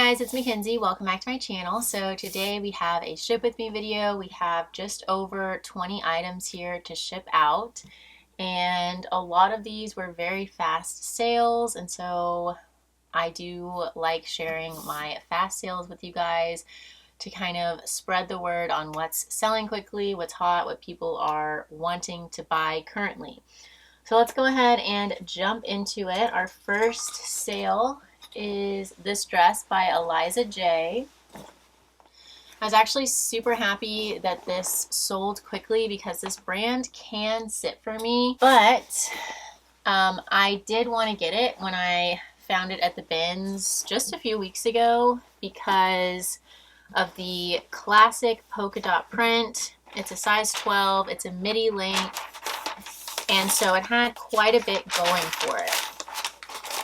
guys, it's Mackenzie. Welcome back to my channel. So today we have a ship with me video. We have just over 20 items here to ship out, and a lot of these were very fast sales, and so I do like sharing my fast sales with you guys to kind of spread the word on what's selling quickly, what's hot, what people are wanting to buy currently. So let's go ahead and jump into it. Our first sale is this dress by Eliza J. I was actually super happy that this sold quickly because this brand can sit for me, but I did want to get it when I found it at the bins just a few weeks ago because of the classic polka dot print. It's a size 12, it's a midi length, and so it had quite a bit going for it.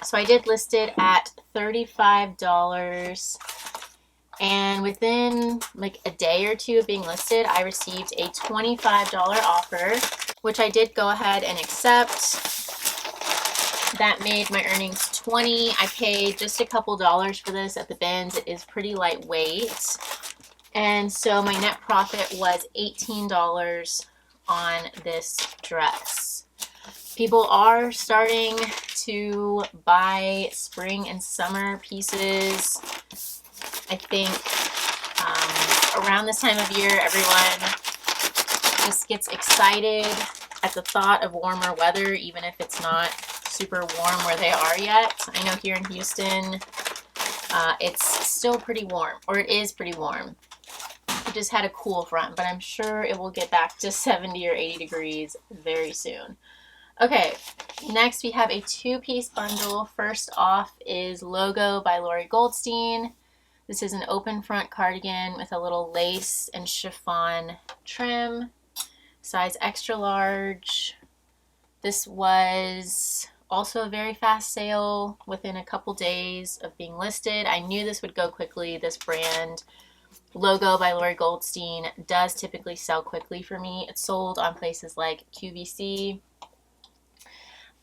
So I did list it at $35, and within like a day or two of being listed, I received a $25 offer, which I did go ahead and accept. That made my earnings $20. I paid just a couple dollars for this at the bins. It is pretty lightweight, and so my net profit was $18 on this dress. People are starting to buy spring and summer pieces. I think around this time of year, everyone just gets excited at the thought of warmer weather, even if it's not super warm where they are yet. I know here in Houston, it's still pretty warm, or it is pretty warm. We just had a cool front, but I'm sure it will get back to 70 or 80 degrees very soon. Okay, next we have a two-piece bundle. First off is Logo by Goldstein. This is an open front cardigan with a little lace and chiffon trim, size extra large. This was also a very fast sale within a couple days of being listed. I knew this would go quickly. This brand, Logo by Goldstein, does typically sell quickly for me. It's sold on places like QVC.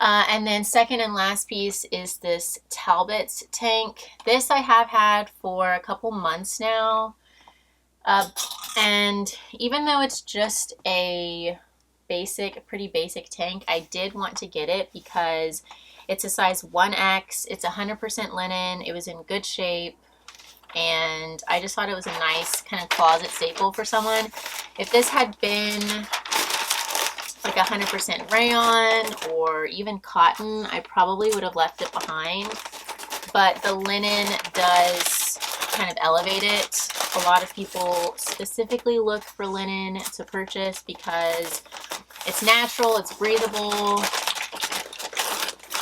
And then second and last piece is this Talbot's tank. This I have had for a couple months now. And even though it's just a pretty basic tank, I did want to get it because it's a size 1X. It's 100% linen. It was in good shape. And I just thought it was a nice kind of closet staple for someone. If this had been like 100% rayon or even cotton, I probably would have left it behind, but the linen does kind of elevate it. A lot of people specifically look for linen to purchase because it's natural, it's breathable,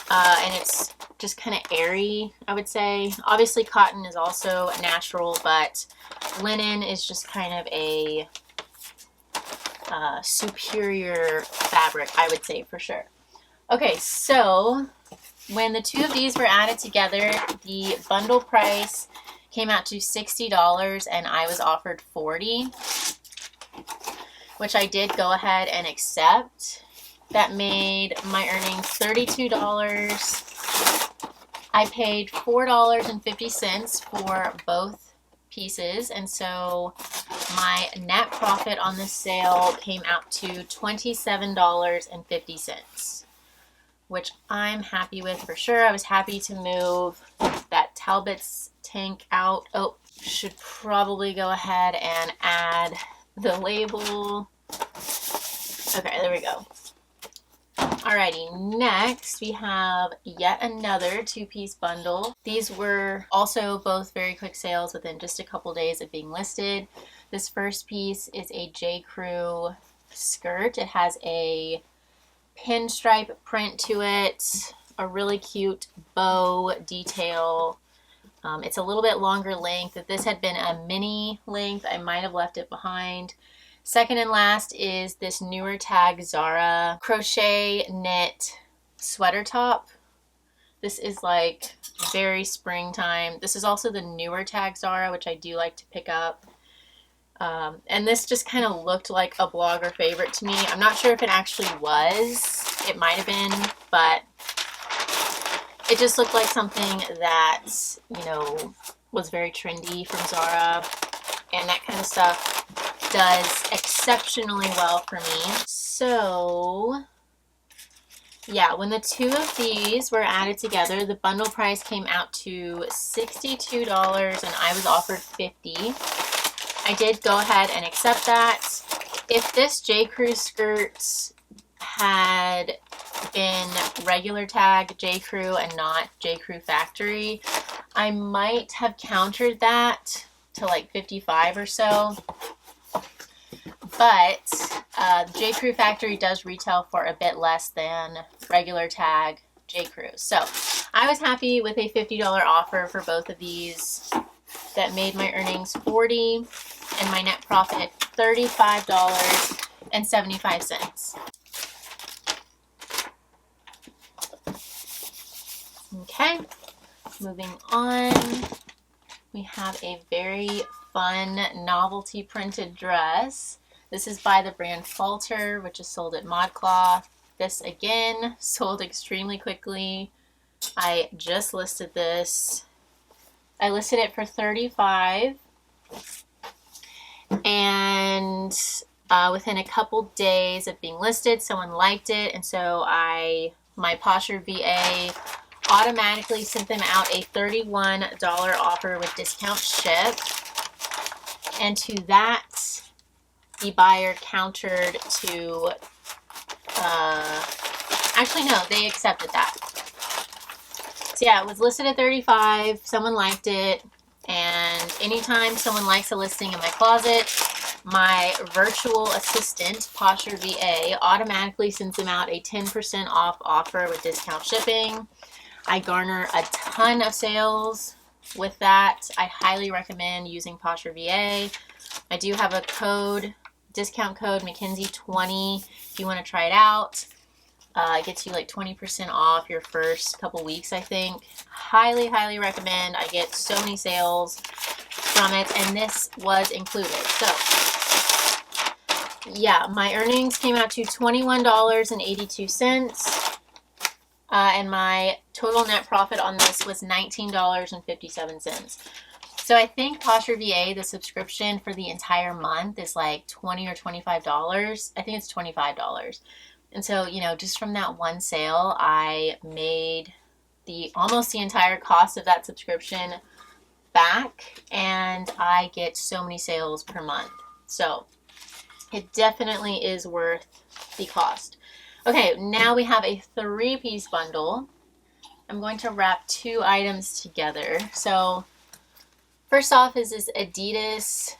and it's just kind of airy, I would say. Obviously cotton is also natural, but linen is just kind of a superior fabric, I would say, for sure. Okay, so when the two of these were added together, the bundle price came out to $60 and I was offered $40, which I did go ahead and accept. That made my earnings $32. I paid $4.50 for both pieces, and so my net profit on this sale came out to $27.50, which I'm happy with for sure. I was happy to move that Talbot's tank out. Oh, should probably go ahead and add the label. Okay, there we go. Alrighty, next we have yet another two-piece bundle. These were also both very quick sales within just a couple days of being listed. This first piece is a JCrew skirt. It has a pinstripe print to it, a really cute bow detail. It's a little bit longer length. If this had been a mini length, I might have left it behind. Second and last is this newer tag Zara crochet knit sweater top. This is like very springtime. This is also the newer tag Zara, which I do like to pick up. And this just kind of looked like a blogger favorite to me. I'm not sure if it actually was. It might have been, but it just looked like something that, you know, was very trendy from Zara, and that kind of stuff does exceptionally well for me. So yeah, when the two of these were added together, the bundle price came out to $62 and I was offered $50. I did go ahead and accept that. If this JCrew skirt had been regular tag JCrew and not JCrew Factory, I might have countered that to like 55 or so. But JCrew Factory does retail for a bit less than regular tag JCrew. So I was happy with a $50 offer for both of these. That made my earnings $40 and my net profit $35.75. Okay, moving on. We have a very fun novelty printed dress. This is by the brand Falter, which is sold at ModCloth. This again sold extremely quickly. I just listed this. I listed it for $35, and within a couple days of being listed, someone liked it, and so my PosherVA automatically sent them out a $31 offer with discount ship, and to that the buyer countered to actually no, they accepted that. So yeah, it was listed at $35, someone liked it, and anytime someone likes a listing in my closet, my virtual assistant, PosherVA, automatically sends them out a 10% off offer with discount shipping. I garner a ton of sales with that. I highly recommend using PosherVA. I do have a code, discount code Mcthriftzie20 if you want to try it out. It gets you like 20% off your first couple weeks, I think. Highly, highly recommend. I get so many sales from it, and this was included. So yeah, my earnings came out to $21.82. And my total net profit on this was $19.57. So I think PosherVA, the subscription for the entire month is like $20 or $25. I think it's $25. And so, you know, just from that one sale, I made almost the entire cost of that subscription back, and I get so many sales per month. So it definitely is worth the cost. Okay, now we have a 3-piece bundle. I'm going to wrap 2 items together. So first off is this Adidas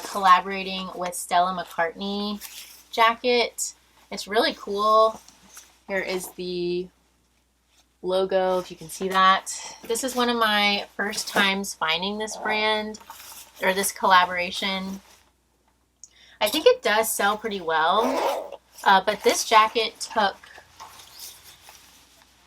collaborating with Stella McCartney jacket. It's really cool. Here is the logo, if you can see that. This is one of my first times finding this brand, or this collaboration. I think it does sell pretty well. But this jacket took,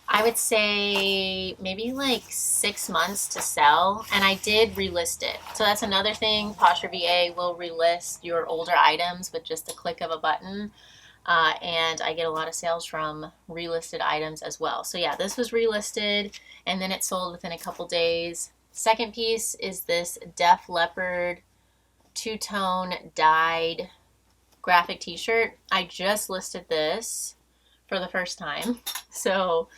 I would say, maybe like 6 months to sell, and I did relist it. So that's another thing. PosherVA will relist your older items with just a click of a button, and I get a lot of sales from relisted items as well. So yeah, this was relisted, and then it sold within a couple days. Second piece is this Def Leppard two-tone dyed graphic t-shirt. I just listed this for the first time. So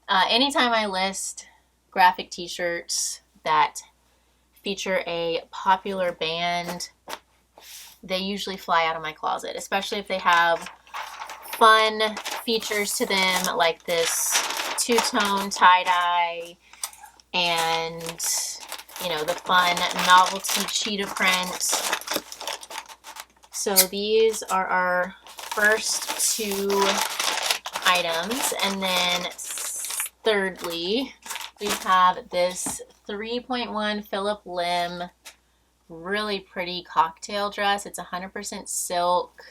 anytime I list graphic t-shirts that feature a popular band, they usually fly out of my closet, especially if they have fun features to them, like this two-tone tie-dye and, you know, the fun novelty cheetah print. So these are our first 2 items, and then thirdly, we have this 3.1 Phillip Lim really pretty cocktail dress. It's 100% silk.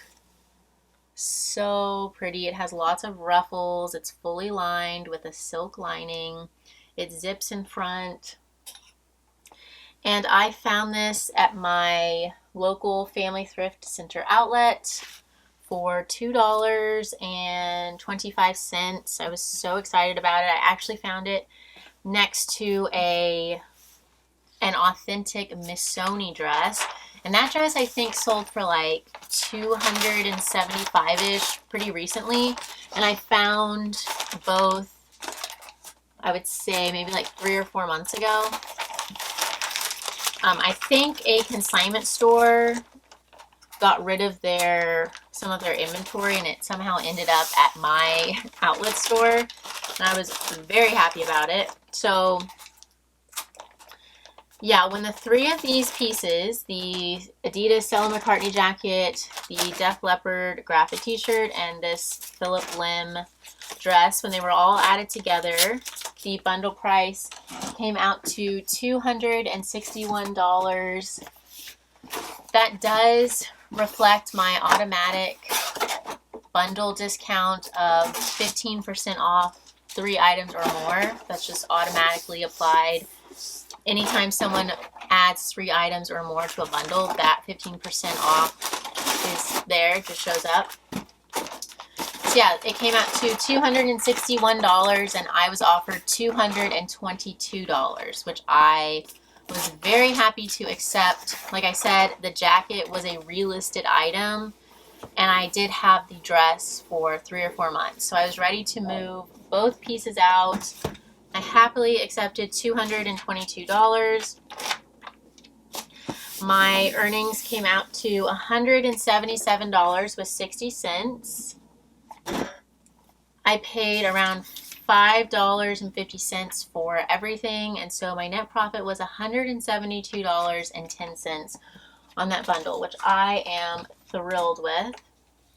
So pretty. It has lots of ruffles. It's fully lined with a silk lining. It zips in front. And I found this at my local family thrift center outlet for $2.25. I was so excited about it. I actually found it next to a an authentic Missoni dress. And that dress I think sold for like $275-ish pretty recently. And I found both, I would say maybe like 3 or 4 months ago. I think a consignment store got rid of some of their inventory, and it somehow ended up at my outlet store, and I was very happy about it. So yeah, when the 3 of these pieces, the Adidas Stella McCartney jacket, the Def Leppard graphic t-shirt, and this Phillip Lim dress, when they were all added together, the bundle price came out to $261. That does reflect my automatic bundle discount of 15% off 3 items or more. That's just automatically applied. Anytime someone adds 3 items or more to a bundle, that 15% off is there, it just shows up. So yeah, it came out to $261, and I was offered $222, which I was very happy to accept. Like I said, the jacket was a relisted item, and I did have the dress for 3 or 4 months. So I was ready to move both pieces out. I happily accepted $222. My earnings came out to $177.60. I paid around $5.50 for everything, and so my net profit was $172.10 on that bundle, which I am thrilled with.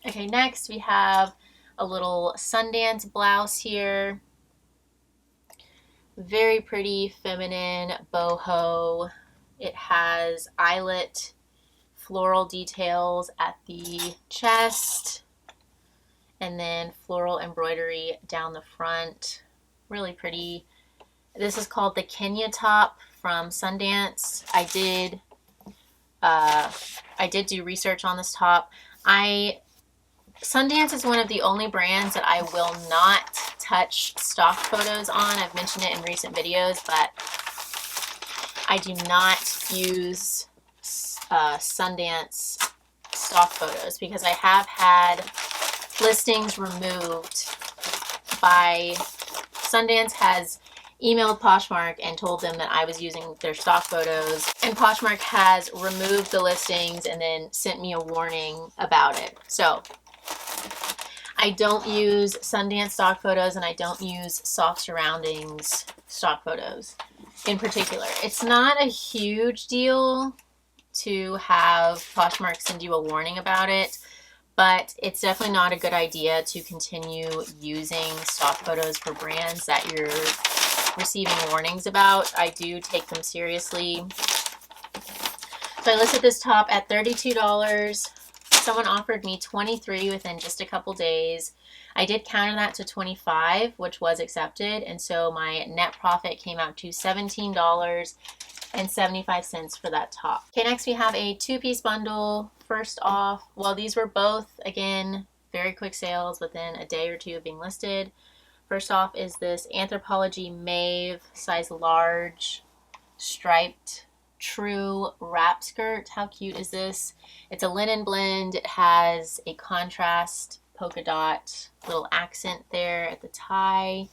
Okay, next we have a little Sundance blouse here. Very pretty, feminine, boho. It has eyelet floral details at the chest, and then floral embroidery down the front. Really pretty. This is called the Kenya top from Sundance. I did do research on this top. Sundance is one of the only brands that I will not touch stock photos on. I've mentioned it in recent videos, but I do not use Sundance stock photos because I have had listings removed by Sundance has emailed Poshmark and told them that I was using their stock photos, and Poshmark has removed the listings and then sent me a warning about it. So I don't use Sundance stock photos, and I don't use Soft Surroundings stock photos in particular. It's not a huge deal to have Poshmark send you a warning about it, but it's definitely not a good idea to continue using stock photos for brands that you're receiving warnings about. I do take them seriously. So I listed this top at $32. Someone offered me $23 within just a couple days. I did counter that to $25, which was accepted, and so my net profit came out to $17.75 for that top. Okay, next we have a 2-piece bundle. First off, well, these were both, again, very quick sales within a day or 2 of being listed. First off is this Anthropologie Mauve size large striped true wrap skirt. How cute is this? It's a linen blend. It has a contrast polka dot little accent there at the tie.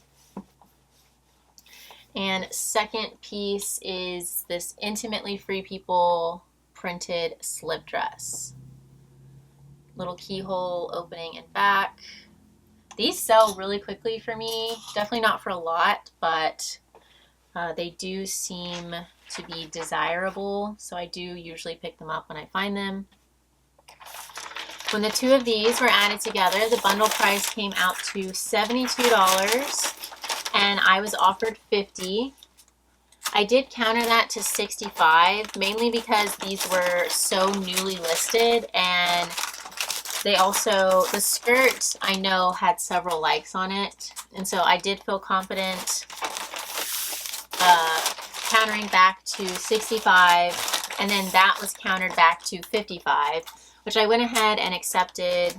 And second piece is this Intimately Free People printed slip dress. Little keyhole opening in back. These sell really quickly for me. Definitely not for a lot, but they do seem to be desirable, so I do usually pick them up when I find them. When the 2 of these were added together, the bundle price came out to $72, and I was offered $50. I did counter that to $65, mainly because these were so newly listed, and they also, the skirt I know had several likes on it, and so I did feel confident countering back to $65, and then that was countered back to $55, which I went ahead and accepted.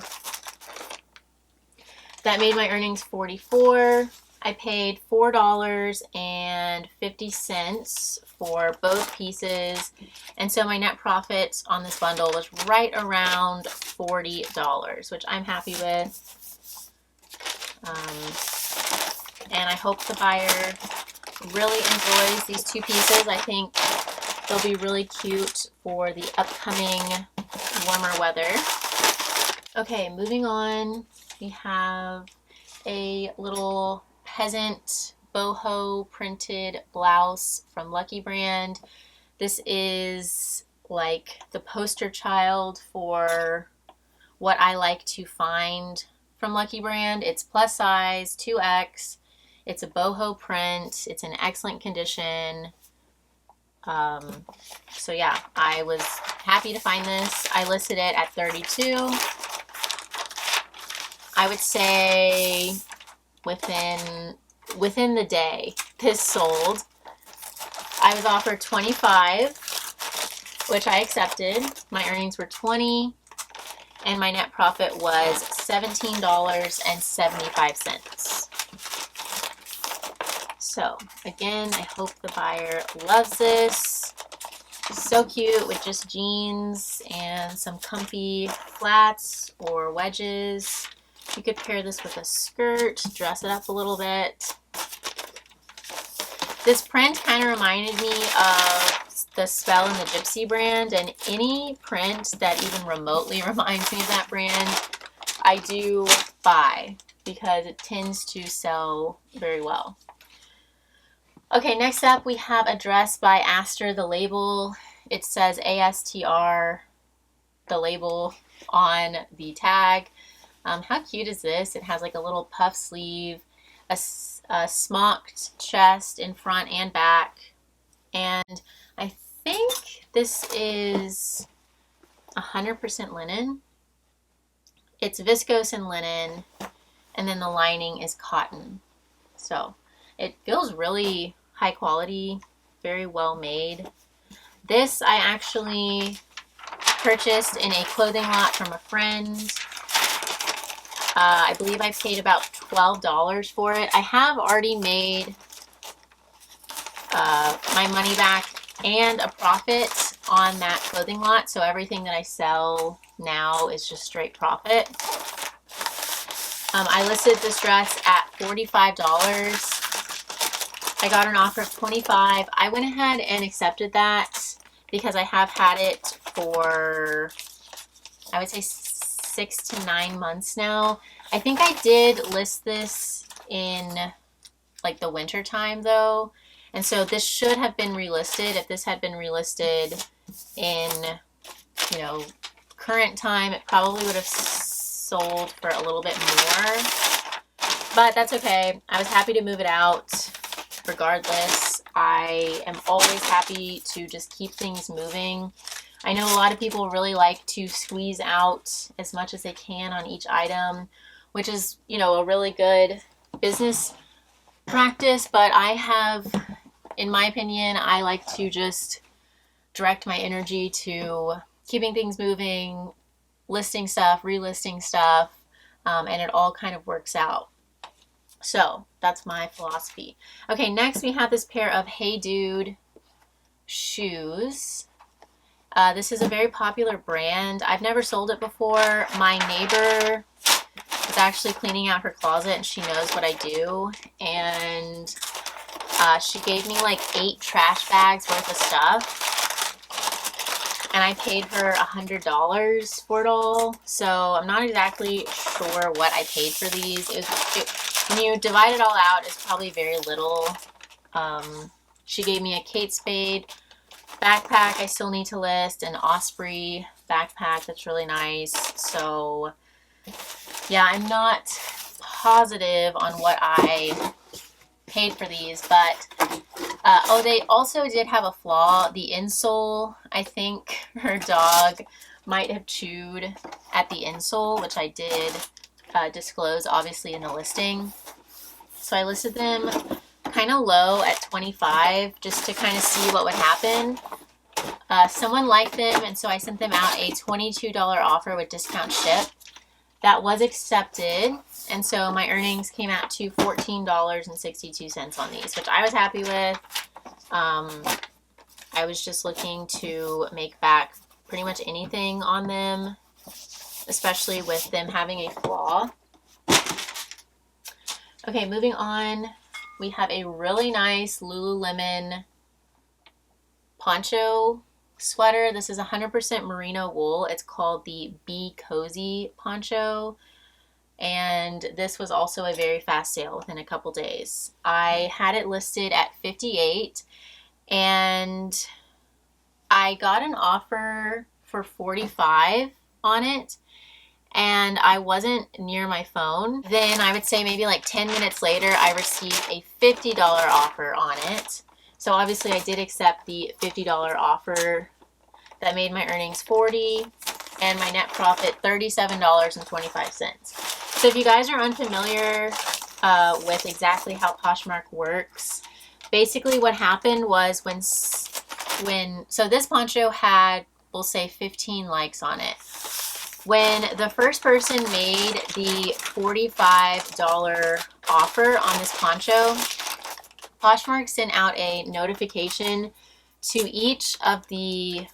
That made my earnings $44. I paid $4.50 for both pieces. And so my net profit on this bundle was right around $40, which I'm happy with. And I hope the buyer really enjoys these two pieces. I think they'll be really cute for the upcoming warmer weather. Okay, moving on, we have a little peasant boho printed blouse from Lucky Brand. This is like the poster child for what I like to find from Lucky Brand. It's plus size, 2X. It's a boho print. It's in excellent condition. So yeah, I was happy to find this. I listed it at $32. I would say within the day this sold. I was offered $25, which I accepted. My earnings were $20, and my net profit was $17.75. So again, I hope the buyer loves this. It's so cute with just jeans and some comfy flats or wedges. You could pair this with a skirt, dress it up a little bit. This print kind of reminded me of the Spell and the Gypsy brand, and any print that even remotely reminds me of that brand, I do buy because it tends to sell very well. Okay, next up we have a dress by Aster. The label, it says ASTR, the label on the tag. How cute is this? It has like a little puff sleeve, a smocked chest in front and back, and I think this is 100% linen. It's viscose and linen, and then the lining is cotton. So it feels really high quality, very well made. This I actually purchased in a clothing lot from a friend. I believe I paid about $12 for it. I have already made my money back and a profit on that clothing lot, so everything that I sell now is just straight profit. I listed this dress at $45. I got an offer of $25. I went ahead and accepted that because I have had it for, I would say, 6 to 9 months now. I think I did list this in like the winter time though, and so this should have been relisted. If this had been relisted in, you know, current time, it probably would have sold for a little bit more, but that's okay. I was happy to move it out regardless. I am always happy to just keep things moving. I know a lot of people really like to squeeze out as much as they can on each item, which is, you know, a really good business practice, but I have, in my opinion, I like to just direct my energy to keeping things moving, listing stuff, relisting stuff, and it all kind of works out. So that's my philosophy. Okay, next we have this pair of Hey Dude shoes. This is a very popular brand. I've never sold it before. My neighbor is actually cleaning out her closet and she knows what I do. And she gave me like 8 trash bags worth of stuff. And I paid her $100 for it all. So I'm not exactly sure what I paid for these. When you divide it all out, it's probably very little. She gave me a Kate Spade backpack I still need to list, an Osprey backpack that's really nice. So yeah, I'm not positive on what I paid for these, but oh, they also did have a flaw. The insole, I think her dog might have chewed at the insole, which I did disclose obviously in the listing. So I listed them kind of low at $25 just to kind of see what would happen. Someone liked them, and so I sent them out a $22 offer with discount ship. That was accepted, and so my earnings came out to $14.62 on these, which I was happy with. I was just looking to make back pretty much anything on them, especially with them having a flaw. Okay, moving on, we have a really nice Lululemon poncho sweater. This is 100% merino wool. It's called the Be Cozy poncho. And this was also a very fast sale within a couple days. I had it listed at $58 and I got an offer for $45 on it, and I wasn't near my phone. Then I would say maybe like 10 minutes later, I received a $50 offer on it. So obviously I did accept the $50 offer. That made my earnings $40 and my net profit $37.25. So if you guys are unfamiliar with exactly how Poshmark works, basically what happened was so this poncho had, we'll say 15 likes on it. When the first person made the $45 offer on this poncho, Poshmark sent out a notification to each of the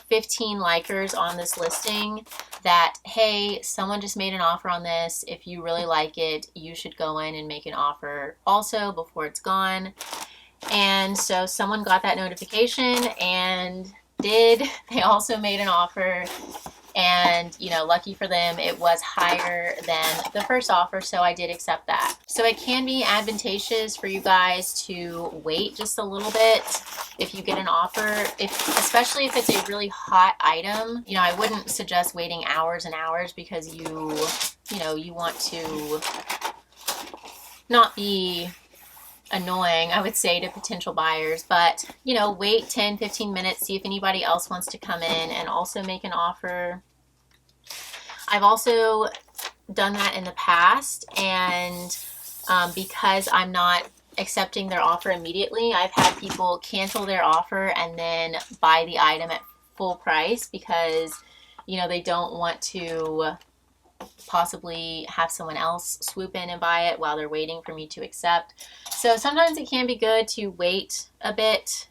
15 likers on this listing that, hey, someone just made an offer on this. If you really like it, you should go in and make an offer also before it's gone. And so someone got that notification and they also made an offer. And, you know, lucky for them, it was higher than the first offer, so I did accept that. So it can be advantageous for you guys to wait just a little bit if you get an offer, especially if it's a really hot item. You know, I wouldn't suggest waiting hours and hours because you want to not be annoying, I would say, to potential buyers, but you know, wait 10-15 minutes, see if anybody else wants to come in and also make an offer. I've also done that in the past, and because I'm not accepting their offer immediately, I've had people cancel their offer and then buy the item at full price because, you know, they don't want to possibly have someone else swoop in and buy it while they're waiting for me to accept. So sometimes it can be good to wait a bit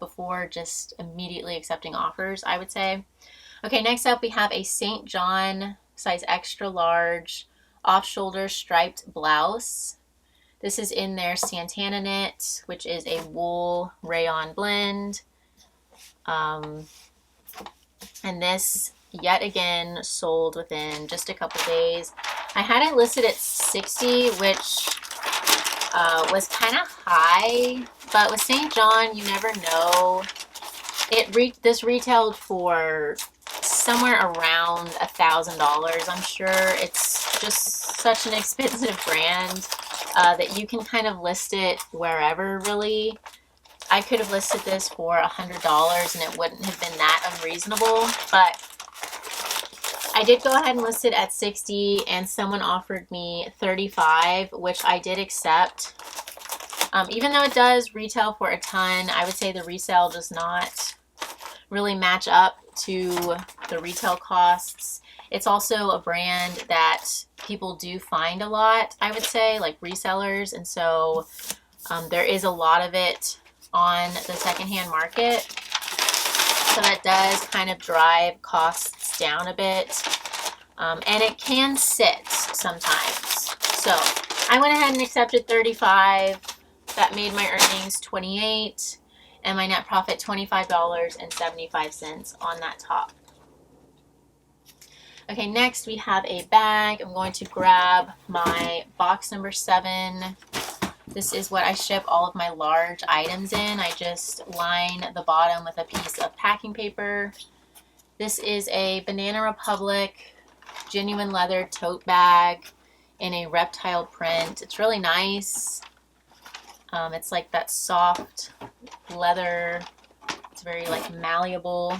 before just immediately accepting offers, I would say. Okay, next up we have a St. John size extra large off-shoulder striped blouse. This is in their Santana knit, which is a wool rayon blend. And this yet again sold within just a couple days. I had it listed at $60, which was kind of high, but with St. John, you never know. This retailed for somewhere around $1,000. I'm sure it's just such an expensive brand that you can kind of list it wherever, really. I could have listed this for $100 and it wouldn't have been that unreasonable, but I did go ahead and list it at $60 and someone offered me $35, which I did accept. Even though it does retail for a ton, I would say the resale does not really match up to the retail costs. It's also a brand that people do find a lot, I would say, like resellers, and so there is a lot of it on the secondhand market. So that does kind of drive costs down a bit. And it can sit sometimes. So I went ahead and accepted $35. That made my earnings $28 and my net profit $25.75 on that top. Okay, next we have a bag. I'm going to grab my box number 7. This is what I ship all of my large items in. I just line the bottom with a piece of packing paper. This is a Banana Republic genuine leather tote bag in a reptile print. It's really nice. It's like that soft leather. It's very like malleable.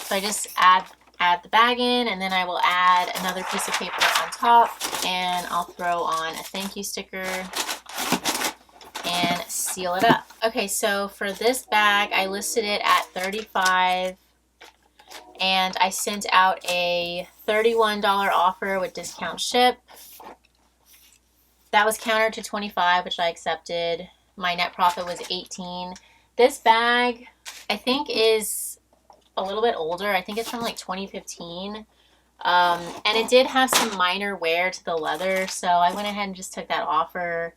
So I just add the bag in, and then I will add another piece of paper on top, and I'll throw on a thank you sticker and seal it up. Okay, so for this bag, I listed it at $35 and I sent out a $31 offer with discount ship. That was countered to $25, which I accepted. my net profit was 18. This bag, I think, is a little bit older. I think it's from like 2015. And it did have some minor wear to the leather, so I went ahead and just took that offer.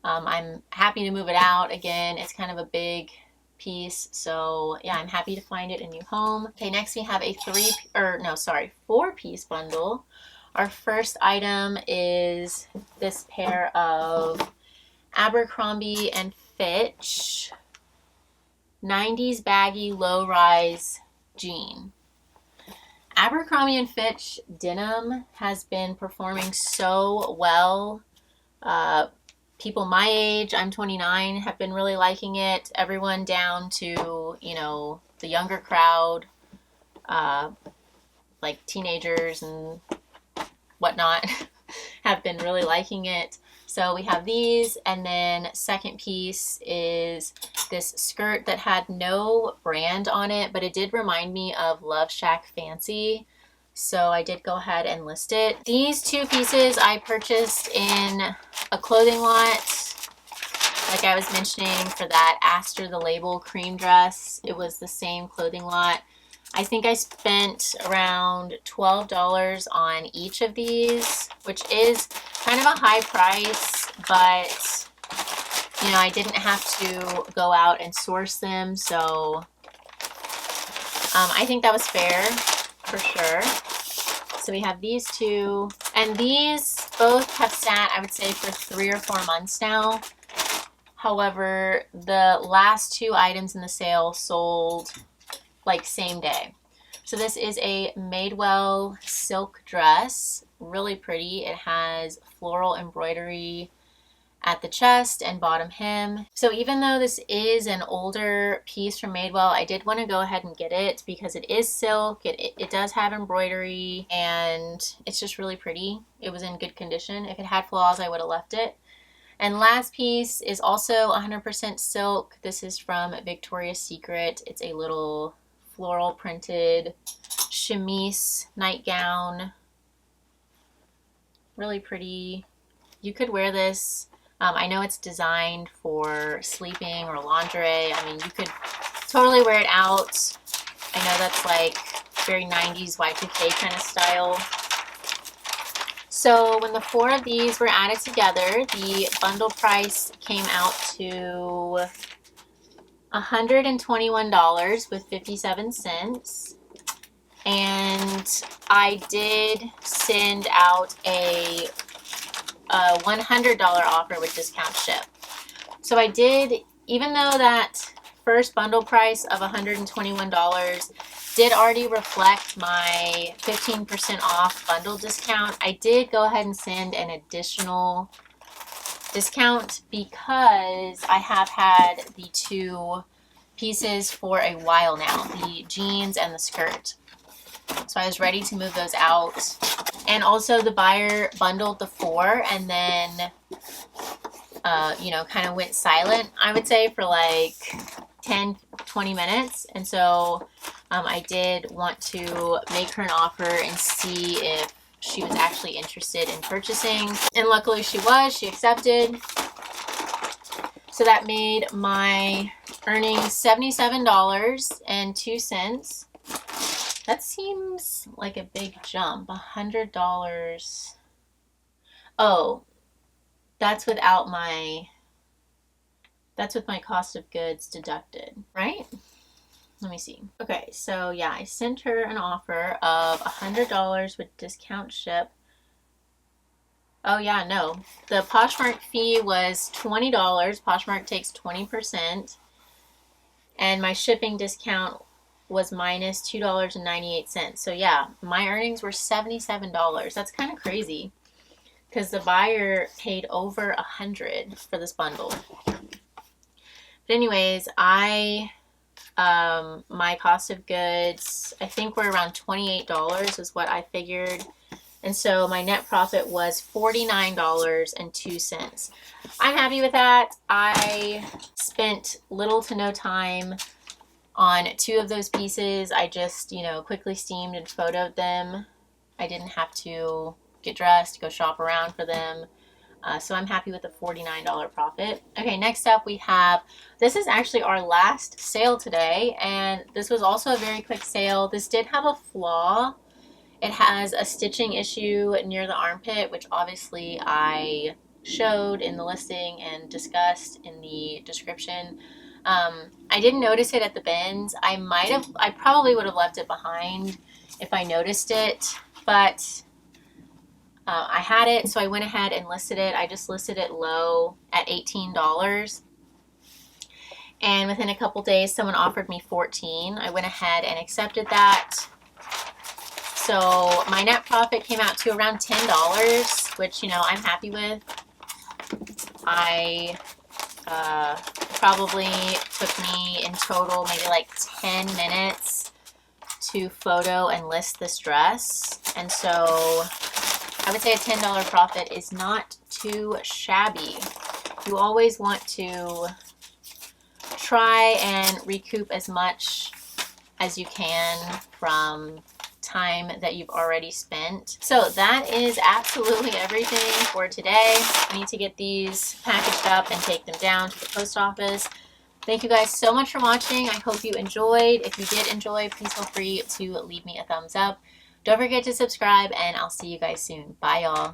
I'm happy to move it out. Again, it's kind of a big piece, so yeah, I'm happy to find it a new home. Okay, next we have a 4-piece bundle. Our first item is this pair of Abercrombie and Fitch 90s baggy low-rise jean. Abercrombie and Fitch denim has been performing so well. People my age, I'm 29, have been really liking it. Everyone down to, you know, the younger crowd, like teenagers and whatnot, have been really liking it. So we have these, and then second piece is this skirt that had no brand on it, but it did remind me of Love Shack Fancy. So I did go ahead and list it. These two pieces I purchased in a clothing lot, like I was mentioning, for that Aster the Label cream dress. It was the same clothing lot. I think I spent around $12 on each of these, which is kind of a high price, but you know, I didn't have to go out and source them, so I think that was fair for sure. So we have these two, and these both have sat, I would say, for 3 or 4 months now. However, the last two items in the sale sold like same day. So this is a Madewell silk dress, really pretty. It has floral embroidery at the chest and bottom hem. So even though this is an older piece from Madewell, I did want to go ahead and get it because it is silk, it does have embroidery, and it's just really pretty. It was in good condition. If it had flaws, I would have left it. And last piece is also 100% silk. This is from Victoria's Secret. It's a little floral printed chemise nightgown. Really pretty. You could wear this. I know it's designed for sleeping or lingerie. I mean, you could totally wear it out. I know that's like very 90s Y2K kind of style. So when the 4 of these were added together, the bundle price came out to $121 with 57 cents. And I did send out a $100 offer with discount ship. So I did, even though that first bundle price of $121 did already reflect my 15% off bundle discount, I did go ahead and send an additional discount because I have had the 2 pieces for a while now, the jeans and the skirt. So I was ready to move those out. And also the buyer bundled the 4 and then, you know, kind of went silent, I would say, for like 10-20 minutes. And so I did want to make her an offer and see if she was actually interested in purchasing. And luckily she was. She accepted. So that made my earnings $77.02. That seems like a big jump. $100. Oh, that's with my cost of goods deducted, right? Let me see. Okay, so yeah, I sent her an offer of $100 with discount ship. Oh yeah, no. The Poshmark fee was $20. Poshmark takes 20%. And my shipping discount was minus $2.98. So yeah, my earnings were $77. That's kind of crazy because the buyer paid over $100 for this bundle. But anyways, my cost of goods, I think were around $28 is what I figured. And so my net profit was $49.02. I'm happy with that. I spent little to no time on 2 of those pieces. I just, you know, quickly steamed and photoed them. I didn't have to get dressed, go shop around for them. So I'm happy with the $49 profit. Okay, next up we have, this is actually our last sale today, and this was also a very quick sale. This did have a flaw. It has a stitching issue near the armpit, which obviously I showed in the listing and discussed in the description. I didn't notice it at the bins. I probably would have left it behind if I noticed it, but I had it, so I went ahead and listed it. I just listed it low at $18. And within a couple days, someone offered me $14. I went ahead and accepted that. So my net profit came out to around $10, which, you know, I'm happy with. Probably took me in total maybe like 10 minutes to photo and list this dress. And so I would say a $10 profit is not too shabby. You always want to try and recoup as much as you can from time that you've already spent. So that is absolutely everything for today. I need to get these packaged up and take them down to the post office. Thank you guys so much for watching. I hope you enjoyed. If you did enjoy, please feel free to leave me a thumbs up. Don't forget to subscribe, and I'll see you guys soon. Bye, y'all.